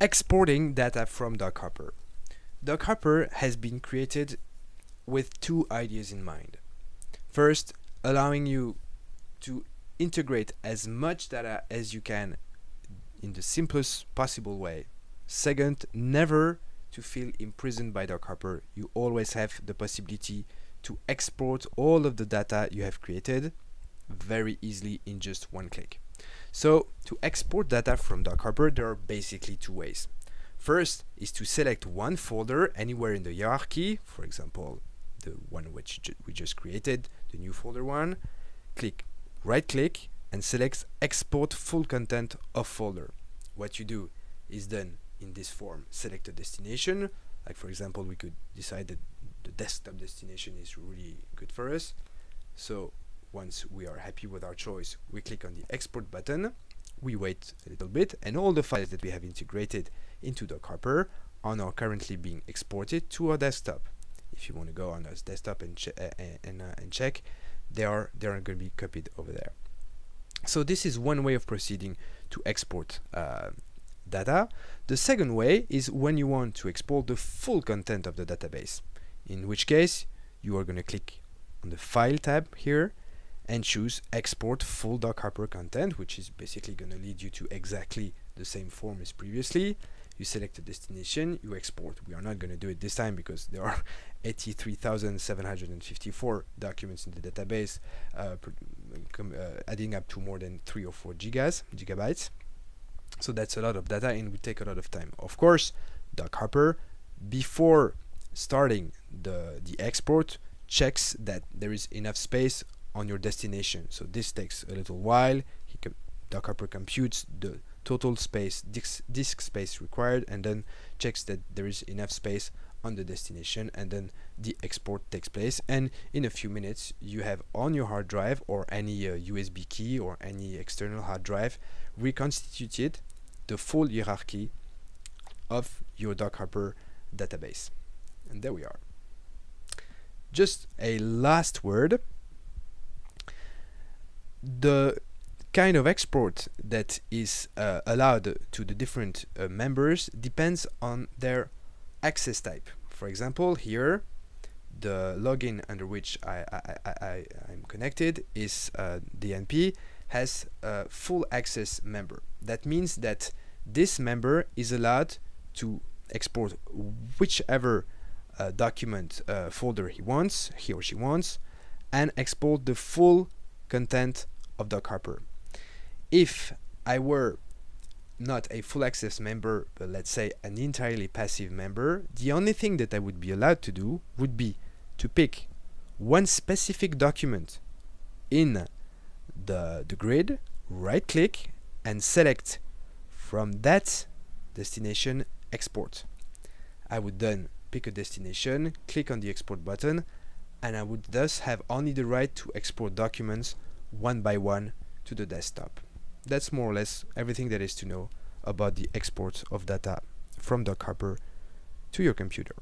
Exporting data from Dockhopper. Dockhopper has been created with two ideas in mind. First, allowing you to integrate as much data as you can in the simplest possible way. Second, never to feel imprisoned by Dockhopper. You always have the possibility to export all of the data you have created very easily in just one click. So to export data from Dockhopper, there are basically two ways. First is to select one folder anywhere in the hierarchy, for example, the one which we just created, the new folder one. Right click and select export full content of folder. What you do is then in this form select a destination, like for example we could decide that the desktop destination is really good for us. So once we are happy with our choice, we click on the export button, we wait a little bit, and all the files that we have integrated into Dockhopper are now currently being exported to our desktop. If you want to go on our desktop and check, they are going to be copied over there. So this is one way of proceeding to export data. The second way is when you want to export the full content of the database, in which case you are going to click on the File tab here and choose Export Full Dockhopper Content, which is basically going to lead you to exactly the same form as previously. You select a destination, you export. We are not going to do it this time because there are 83,754 documents in the database, adding up to more than 3 or 4 gigabytes. So that's a lot of data and would take a lot of time. Of course, Dockhopper, before starting the export, checks that there is enough space on your destination. So this takes a little while. Dockhopper computes the total space, disk space required, and then checks that there is enough space on the destination, and then the export takes place, and in a few minutes you have on your hard drive or any USB key or any external hard drive reconstituted the full hierarchy of your Dockhopper database. And there we are. Just a last word. The kind of export that is allowed to the different members depends on their access type. For example, here the login under which I'm connected is DNP has a full access member. That means that this member is allowed to export whichever document folder he or she wants, and export the full content of Dockhopper. If I were not a full access member, but let's say an entirely passive member, the only thing that I would be allowed to do would be to pick one specific document in the grid, right click and select from that destination export. I would then pick a destination, click on the export button, and I would thus have only the right to export documents one by one to the desktop. That's more or less everything there is to know about the export of data from Dockhopper to your computer.